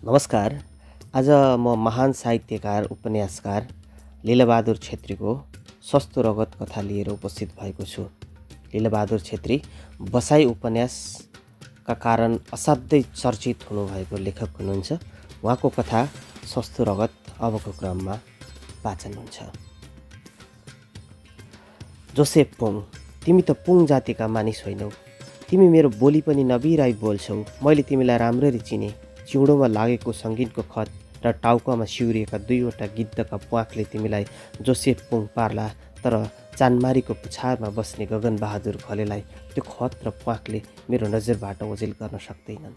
नमस्कार। आज म महान साहित्यकार उपन्यासकार लीलाबहादुर छेत्रीको सस्तो रगत कथा लिएर उपस्थित भएको छु। लीलाबहादुर छेत्री बसाई उपन्यासका कारण असाध्यै चर्चित हुनुभएको लेखक हुनुहुन्छ। उहाँको कथा सस्तो रगत अबको क्रममा वाचन हुन्छ। जोसेफ पुङ, तिमी त पुङ जातिका मानिस होइनौ। तिमी मेरो बोली पनि नबिराई बोल्छौ। मैले तिमीलाई राम्ररी चिने। चिउँडोमा लागेको सङ्गीतको खत र टाउकामा सिउरिएका दुईवटा गिद्धका प्वाखले तिमीलाई जोसेफ पुङ पार्ला, तर चानमारीको पुछारमा बस्ने गगनबहादुर घलेलाई त्यो खत र प्वाखले मेरो नजरबाट ओझेल गर्न सक्दैनन्।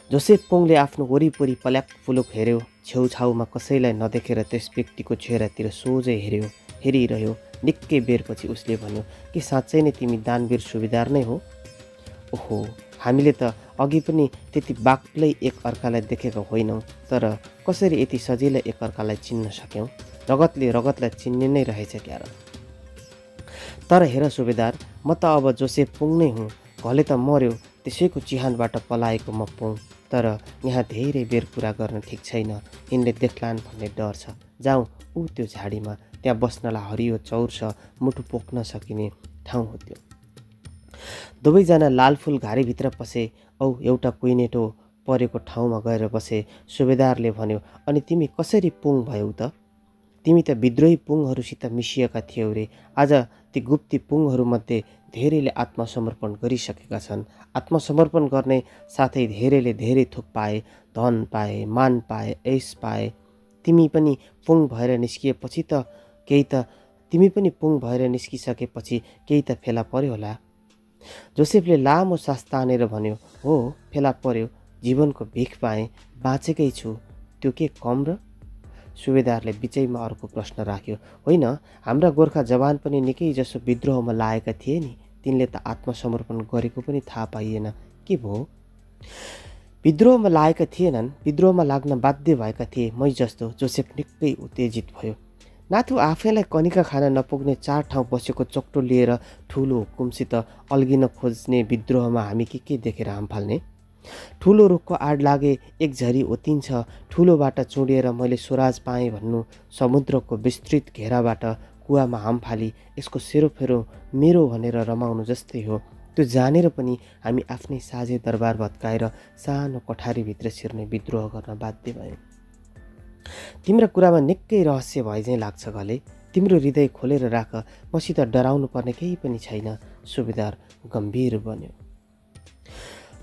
जोसेफ पुङले आफ्नो वरिपरि पल्याक पुलुक हेऱ्यो। छेउछाउमा कसैलाई नदेखेर त्यस व्यक्तिको चेहरातिर सोझै हेरिरह्यो। निकै बेरपछि उसले भन्यो, के साँच्चै नै तिमी दानवीर सुबेदार नै हो? ओहो, हामीले त अघि पनि त्यति बाक्लै एक अर्कालाई देखेका होइनौँ, तर कसरी यति सजिलै एक अर्कालाई चिन्न सक्यौँ? रगतले रगतलाई चिन्ने नै रहेछ क्यार। तर हेर सुबेदार, म त अब जोसेफ पुङ नै हुँ। घले त मर्यो, त्यसैको चिहानबाट पलाएको म पुङ। तर यहाँ धेरै बेर कुरा गर्न ठिक छैन, यिनले देख्लान् भन्ने डर छ। जाउँ ऊ त्यो झाडीमा, त्यहाँ बस्नलाई हरियो चौर छ, मुटु पोख्न सकिने ठाउँ हो त्यो। दुवैजना लालफुल घारीभित्र पसे औ एउटा कुइनेटो परेको ठाउँमा गएर बसे। सुबेदारले भन्यो, अनि तिमी कसरी पुङ भयौ त? तिमी त विद्रोही पुङहरूसित मिसिएका थियौ रे। आज ती गुप्ती पुङहरूमध्ये धेरैले आत्मसमर्पण गरिसकेका छन्। आत्मसमर्पण गर्ने साथै धेरैले धेरै थोक पाए, धन पाए, मान पाए, ऐस पाए। तिमी पनि पुङ भएर निस्किएपछि त तिमी पनि पुङ भएर निस्किसकेपछि केही त फेला पर्यो होला। जोसेफले लामो सास तानेर भन्यो, हो फेला पर्यो, जीवनको भिख पाएँ, बाँचेकै छु, त्यो के कम र? सुबेदारले बिचैमा अर्को प्रश्न राख्यो, होइन, हाम्रा गोर्खा जवान पनि निकै जसो विद्रोहमा लागेका थिए नि, तिनले त आत्मसमर्पण गरेको पनि थाहा पाइएन, के भयो? विद्रोहमा लागेका थिएनन्, विद्रोहमा लाग्न बाध्य भएका थिए, मै जस्तो। जोसेफ निकै उत्तेजित भयो। नाथु आफैलाई कनिका खान नपुग्ने 4 ठाउँ बसेको चोक्टो लिएर ठुलो हुकुमसित अल्गिन खोज्ने विद्रोहमा हामी के देखेर हाम फाल्ने? ठुलो रुखको आड लागे एक झरी ओतिन्छ, ठुलोबाट चुडिएर मैले स्वराज पाएँ भन्नु, समुद्रको विस्तृत घेराबाट कुवामा हाम फाली यसको सेरोफेरो मेरो भनेर रमाउनु जस्तै हो। त्यो जानेर पनि हामी आफ्नै साझे दरबार भत्काएर सानो कठारीभित्र छिर्ने विद्रोह गर्न बाध्य भयौँ। तिम्रो कुरामा निकै रहस्य भए झैँ लाग्छ घले। तिम्रो हृदय खोलेर राख, मसित डराउनु पर्ने केही पनि छैन। सुबेदार गम्भीर बन्यो।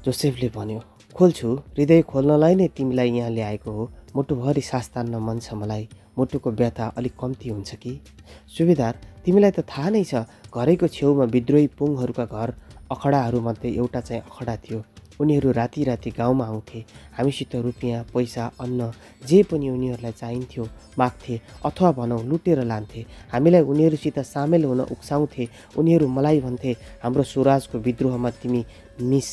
जोसेफले भन्यो, खोल्छु, हृदय खोल्नलाई नै तिमीलाई यहाँ ल्याएको हो। मुटुभरि सास तान्न मन छ मलाई। मुटुको व्यथा अलिक कम्ती हुन्छ कि? सुबेदार, तिमीलाई त थाहा नै छ, घरैको छेउमा विद्रोही पुङहरूका घर अखडाहरूमध्ये एउटा चाहिँ अखडा थियो। उनीहरू राति राति गाउँमा आउँथे। हामीसित रुपियाँ, पैसा, अन्न जे पनि उनीहरूलाई चाहिन्थ्यो माग्थे, अथवा भनौँ लुटेर लान्थे। हामीलाई उनीहरूसित सामेल हुन उक्साउँथे। उनीहरू मलाई भन्थे, हाम्रो स्वराजको विद्रोहमा तिमी मिस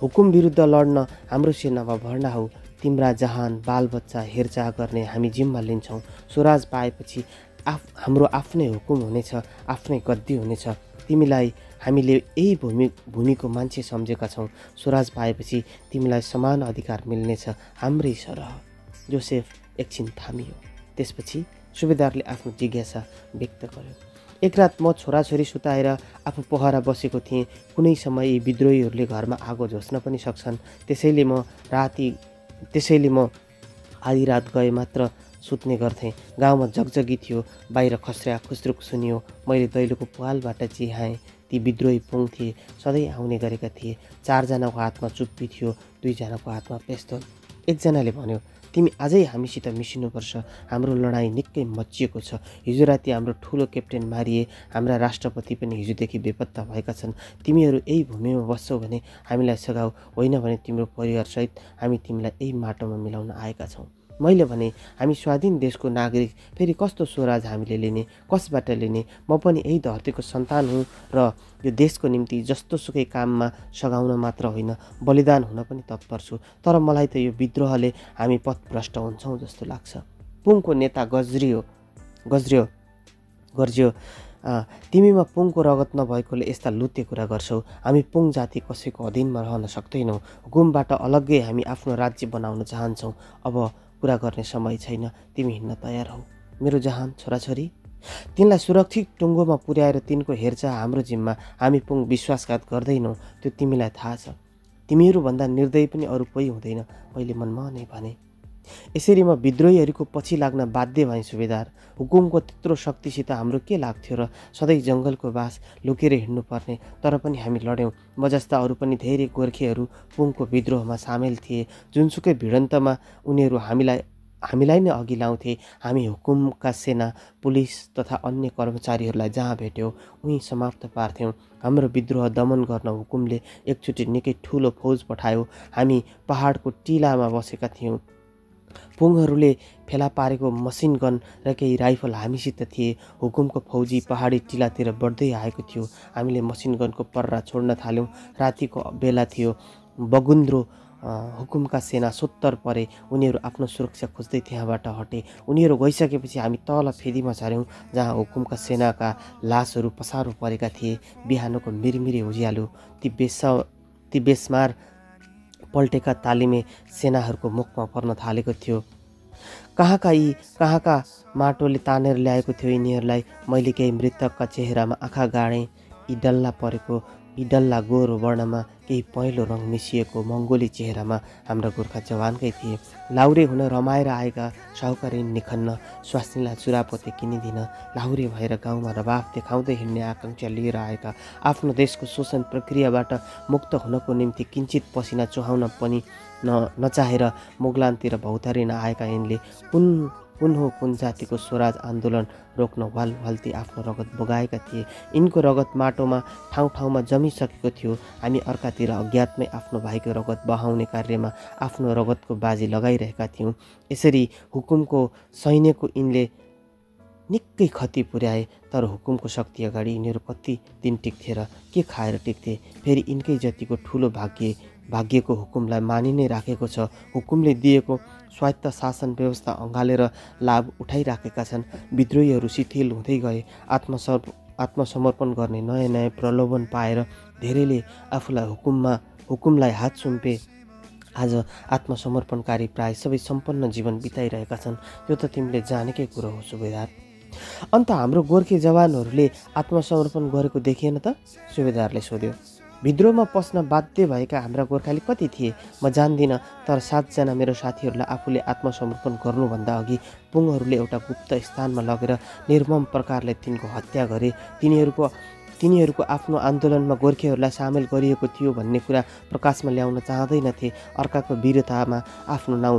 हुकुम विरुद्ध लड्न हाम्रो सेनामा भर्ना हौ। तिम्रा जहान बालबच्चा हेरचाह गर्ने हामी जिम्मा लिन्छौँ। स्वराज पाएपछि हाम्रो आफ्नै हुकुम हुनेछ, आफ्नै गद्दी हुनेछ। तिमीलाई हामीले यही भूमिको मान्छे सम्झेका छौँ। स्वराज पाएपछि तिमीलाई समान अधिकार मिल्नेछ, हाम्रै सरह। जोसेफ एकछिन थामियो। त्यसपछि सुबेदारले आफ्नो जिज्ञासा व्यक्त गर्यो। एक रात म छोराछोरी सुताएर आफू पहरा बसेको थिएँ। कुनै समय यी विद्रोहीहरूले घरमा आगो झोस्न पनि सक्छन्। त्यसैले म आधी रात गए मात्र सुत्ने गर्थेँ। गाउँमा जगजगी थियो, बाहिर खस्र्या खुस्रुक सुनियो। मैले दैलोको पुवालबाट चिहाएँ। ती विद्रोही पुङ थिए, सधैँ आउने गरेका थिए। 4 जनाको हातमा चुप्पी थियो, 2 जनाको हातमा पेस्तोल। एकजनाले भन्यो, तिमी आजै हामीसित मिसिनुपर्छ, हाम्रो लडाइँ निकै मच्चिएको छ। हिजो राति हाम्रो ठुलो क्याप्टेन मारिए, हाम्रा राष्ट्रपति पनि हिजोदेखि बेपत्ता भएका छन्। तिमीहरू यही भूमिमा बस्छौ भने हामीलाई सघाउ, होइन भने तिम्रो परिवारसहित हामी तिमीलाई यही माटोमा मिलाउन आएका छौँ। मैले भने, हामी स्वाधीन देशको नागरिक, फेरि कस्तो स्वराज हामीले लिने, कसबाट लिने? म पनि यही धरतीको सन्तान हुँ र यो देशको निम्ति जस्तोसुकै काममा सघाउन मात्र होइन, बलिदान हुन पनि तत्पर छु। तर मलाई त यो विद्रोहले हामी पथभ्रष्ट हुन्छौँ जस्तो लाग्छ। पुङको नेता गर्ज्यो। तिमीमा पुङको रगत नभएकोले यस्ता लुते कुरा गर्छौ। हामी पुङ जाति कसैको अधीनमा रहन सक्दैनौँ। हुकुमबाट अलग्गै हामी आफ्नो राज्य बनाउन चाहन्छौँ। अब कुरा गर्ने समय छैन। तिमी हिँड्न तयार हौ। मेरो जहान छोराछोरी, तिनलाई सुरक्षित टुङ्गोमा पुर्याएर तिनको हेरचाह हाम्रो जिम्मा। हामी पुङ विश्वासघात गर्दैनौँ, त्यो तिमीलाई थाहा छ। तिमीहरूभन्दा निर्दयी पनि अरू कोही हुँदैन, मैले मनमा नै भने। यसरी म विद्रोहीहरूको पछि लाग्न बाध्य भएँ सुबेदार। हुकुमको त्यत्रो शक्तिसित हाम्रो के लाग्थ्यो र? सधैँ जङ्गलको बास लुकेर हिँड्नुपर्ने। तर पनि हामी लड्यौँ। म जस्ता अरू पनि धेरै गोर्खेहरू पुङको विद्रोहमा सामेल थिए। जुनसुकै भिडन्तमा उनीहरू हामीलाई नै अघि लाउँथे। हामी हुकुमका सेना, पुलिस तथा अन्य कर्मचारीहरूलाई जहाँ भेट्यौँ उहीँ समाप्त पार्थ्यौँ। हाम्रो विद्रोह दमन गर्न हुकुमले एकचोटि निकै ठुलो फौज पठायो। हामी पहाडको टिलामा बसेका थियौँ। पुङहरूले फेला पारेको मसिन गन र केही राइफल हामीसित थिए। हुकुमको फौजी पहाडी टिलातिर बढ्दै आएको थियो। हामीले मसिन गनको पर्रा छोड्न थाल्यौँ। रातिको बेला थियो। बगुन्द्रो हुकुमका सेना सोत्तर परे। उनीहरू आफ्नो सुरक्षा खोज्दै त्यहाँबाट हटे। उनीहरू गइसकेपछि हामी तल फेदीमा झऱ्यौँ, जहाँ हुकुमका सेनाका लासहरू पसारो परेका थिए। बिहानको मिरमिरे उज्यालो ती बेसमार पल्टेका तालिमे सेनाहरूको मुखमा पर्न थालेको थियो। कहाँका माटोले तानेर ल्याएको थियो यिनीहरूलाई। मैले केही मृतकका चेहरामा आँखा गाडेँ। यी डल्ला गोरो वर्णमा केही पहेँलो रङ मिसिएको मङ्गोली चेहरामा हाम्रा गोर्खा जवानकै थिए। लाहुरे हुन रमाएर आएका साहुकारी निखन्न स्वास्नीलाई चुरापोते किनिदिन, लाहुरे भएर गाउँमा रवाफ देखाउँदै हिँड्ने आकाङ्क्षा लिएर आएका, आफ्नो देशको शोषण प्रक्रियाबाट मुक्त हुनको निम्ति किञ्चित पसिना चुहाउन पनि नचाहेर मुगलानतिर भौतारिन आएका यिनले कुन जातिको स्वराज आन्दोलन रोक्न वालती आफ्नो रगत बगाएका थिए। यिनको रगत माटोमा ठाउँ ठाउँमा जमिसकेको थियो। हामी अर्कातिर अज्ञातमै आफ्नो भाइको रगत बहाउने कार्यमा आफ्नो रगतको बाजी लगाइरहेका थियौँ। यसरी हुकुमको सैन्यको यिनले निकै क्षति पुर्याए। तर हुकुमको शक्ति अगाडि यिनीहरू कति दिन टिक्थे र के खाएर टिक्थे? फेरि यिनकै जतिको ठुलो भाग्यको हुकुमलाई मानि नै राखेको छ। हुकुमले दिएको स्वायत्त शासन व्यवस्था अँगालेर लाभ उठाइराखेका छन्। विद्रोहीहरू शिथिल हुँदै गए। आत्मसमर्पण गर्ने नयाँ नयाँ प्रलोभन पाएर धेरैले आफूलाई हुकुमलाई हात सुम्पे। आज आत्मसमर्पणकारी प्राय सबै सम्पन्न जीवन बिताइरहेका छन्। यो त तिमीले जानेकै कुरो हो सुबेदार। अन्त हाम्रो गोर्खे जवानहरूले आत्मसमर्पण गरेको देखिएन त? सुबेदारले सोध्यो। विद्रोहमा पस्न बाध्य भएका हाम्रा गोर्खाली कति थिए म जान्दिनँ, तर 7 जना मेरो साथीहरूलाई आफूले आत्मसमर्पण गर्नुभन्दा अघि पुङहरूले एउटा गुप्त स्थानमा लगेर निर्मम प्रकारले तिनको हत्या गरे। तिनीहरूको आफ्नो आन्दोलनमा गोर्खेहरूलाई सामेल गरिएको थियो भन्ने कुरा प्रकाशमा ल्याउन चाहँदैनथे। अर्काको वीरतामा आफ्नो नाउँ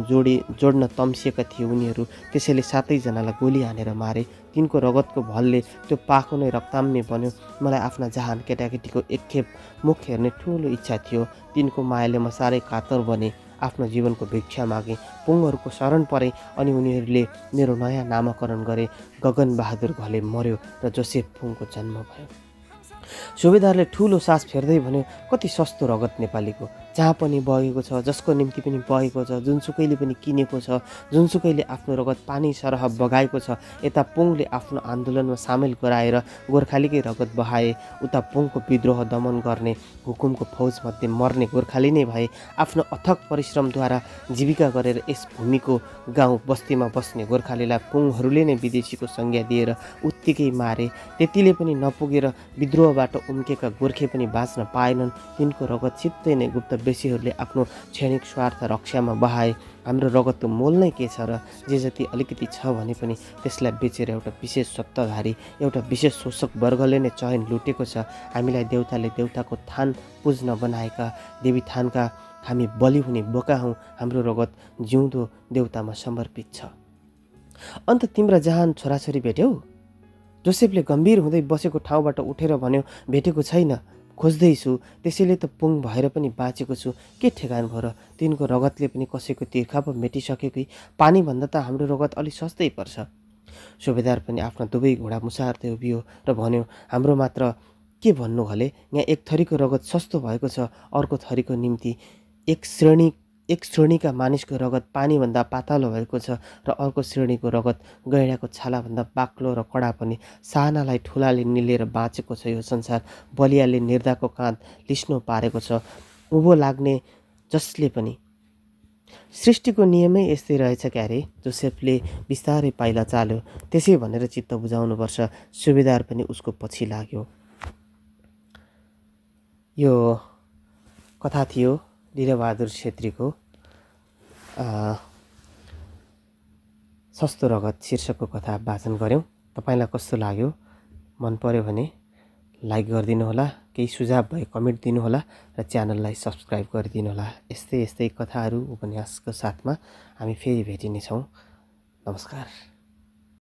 जोड्न तम्सिएका थिए उनीहरू। त्यसैले 7 जनालाई गोली हानेर मारे। तिनको रगतको भलले त्यो पाखो नै रक्ताम्य बन्यो। मलाई आफ्ना जहान केटाकेटीको एकखेप मुख हेर्ने ठुलो इच्छा थियो। तिनको मायाले म साह्रै कातर बने। आफ्नो जीवनको भिक्षा मागे, पुङहरूको शरण परे अनि उनीहरूले मेरो नयाँ नामकरण गरे। गगन बहादुर घले मर्यो र जोसेफ पुङको जन्म भयो। सुबेदारले ठुलो सास फेर्दै भन्यो, कति सस्तो रगत नेपालीको, जहाँ पनि बगेको छ, जसको निम्ति पनि बगेको छ, जुनसुकैले पनि किनेको छ, जुनसुकैले आफ्नो रगत पानी सरह बगाएको छ। यता पुङले आफ्नो आन्दोलनमा सामेल गराएर गोर्खालीकै रगत बहाए, उता पुङको विद्रोह दमन गर्ने हुकुमको फौजमध्ये मर्ने गोर्खाली नै भए। आफ्नो अथक परिश्रमद्वारा जीविका गरेर यस भूमिको गाउँ बस्तीमा बस्ने गोर्खालीलाई पुङहरूले नै विदेशीको संज्ञा दिएर उत्तिकै मारे। त्यतिले पनि नपुगेर विद्रोहबाट उम्केका गोर्खे पनि बाँच्न पाएनन्। तिनको रगत छिट्टै नै गुप्त बेसीहरूले आफ्नो क्षणिक स्वार्थ रक्षामा बहाए। हाम्रो रगतको मोल नै के छ र? जे जति अलिकति छ भने पनि त्यसलाई बेचेर एउटा विशेष सत्ताधारी, एउटा विशेष शोषक वर्गले नै चयन लुटेको छ। हामीलाई देउताले देउताको थान पुज्न बनाएका देवी थानका हामी बलि हुने बोका हौँ। हाम्रो रगत जिउँदो देउतामा समर्पित छ। अन्त तिम्रा जहान छोराछोरी भेट्यौ? जोसेफले गम्भीर हुँदै बसेको ठाउँबाट उठेर भन्यो, भेटेको छैन, खोज्दैछु। त्यसैले त पुङ भएर पनि बाँचेको छु। के ठेगान भयो र? तिनको रगतले पनि कसैको तिर्खा पो मेटिसक्यो कि? पानीभन्दा त हाम्रो रगत अलि सस्तै पर्छ। सुबेदार पनि आफ्ना दुवै घोडा मुसार्दै उभियो र भन्यो, हाम्रो मात्र के भन्नु हले? यहाँ एक थरीको रगत सस्तो भएको छ, अर्को थरीको निम्ति एक एक श्रेणीका मानिसको रगत पानीभन्दा पातलो भएको छ र अर्को श्रेणीको रगत गैँडाको छालाभन्दा बाक्लो र कडा पनि। सानालाई ठुलाले निलेर बाँचेको छ यो संसार। बलियाले निर्धाको काँध लिस्नो पारेको छ उँभो लाग्ने जसले पनि। सृष्टिको नियमै यस्तै रहेछ क्यारे। जोसेफले बिस्तारै पाइला चाल्यो। त्यसै भनेर चित्त बुझाउनुपर्छ। सुबेदार पनि उसको पछि लाग्यो। यो कथा थियो वीरबहादुर छेत्रीको सस्तो रगत शीर्षकको कथा वाचन गऱ्यौँ। तपाईँलाई कस्तो लाग्यो? मन पर्यो भने लाइक गरिदिनु होला, केही सुझाव भए कमेन्ट दिनुहोला र च्यानललाई सब्सक्राइब गरिदिनु होला। यस्तै यस्तै कथाहरू उपन्यासको साथमा हामी फेरि भेटिनेछौँ। नमस्कार।